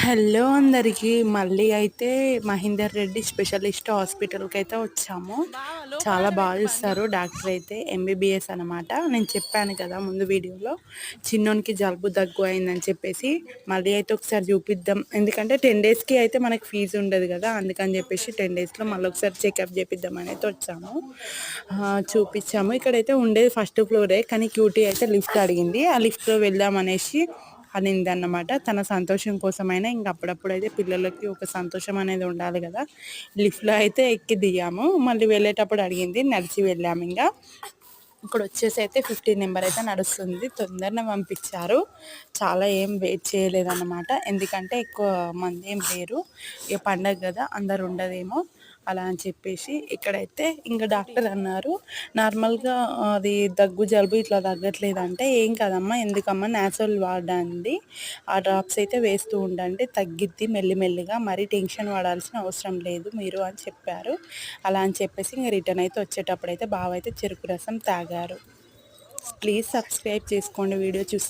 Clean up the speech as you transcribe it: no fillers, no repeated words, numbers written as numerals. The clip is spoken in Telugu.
హలో అందరికీ మళ్ళీ అయితే మహేందర్ రెడ్డి స్పెషలిస్ట్ హాస్పిటల్కి అయితే వచ్చాము. చాలా బాగా చూస్తారు డాక్టర్ అయితే ఎంబీబీఎస్ అనమాట. నేను చెప్పాను కదా ముందు వీడియోలో చిన్నోనికి జలుబు దగ్గు అయిందని చెప్పేసి మళ్ళీ అయితే ఒకసారి చూపిద్దాం. ఎందుకంటే 10 డేస్కి అయితే మనకి ఫీజు ఉండదు కదా, అందుకని చెప్పేసి 10 డేస్లో మళ్ళీ ఒకసారి చెకప్ చేపిద్దామని అయితే వచ్చాము. చూపించాము. ఇక్కడైతే ఉండేది ఫస్ట్ ఫ్లోరే, కానీ క్యూటీ అయితే లిఫ్ట్ అడిగింది. ఆ లిఫ్ట్లో వెళ్దామనేసి అనిందన్నమాట. తన సంతోషం కోసమైనా ఇంక అప్పుడప్పుడు అయితే పిల్లలకి ఒక సంతోషం అనేది ఉండాలి కదా. లిఫ్ట్లో అయితే ఎక్కి దిగాము. మళ్ళీ వెళ్ళేటప్పుడు అడిగింది, నడిచి వెళ్ళాము. ఇంకా ఇక్కడ వచ్చేసి అయితే 15 నెంబర్ అయితే నడుస్తుంది. తొందరనే పంపించారు. చాలా ఏం వెయిట్ చేయలేదన్నమాట. ఎందుకంటే ఎక్కువ మంది ఏం లేరు, ఇక పండగ కదా అందరు ఉండదేమో అలా అని చెప్పేసి. ఇక్కడైతే ఇంకా డాక్టర్ అన్నారు, నార్మల్గా అది దగ్గు జలుబు ఇట్లా తగ్గట్లేదంటే ఏం కాదమ్మా, ఎందుకమ్మా న్యాచురల్ వాడండి, ఆ డ్రాప్స్ అయితే వేస్తూ ఉండండి, తగ్గిద్ది మెల్లిమెల్లిగా, మరీ టెన్షన్ పడాల్సిన అవసరం లేదు మీరు అని చెప్పారు. అలా అని చెప్పేసి ఇంకా రిటర్న్ అయితే వచ్చేటప్పుడు అయితే బావ అయితే చెరుకు రసం తాగారు. ప్లీజ్ సబ్స్క్రైబ్ చేసుకోండి వీడియో చూసి.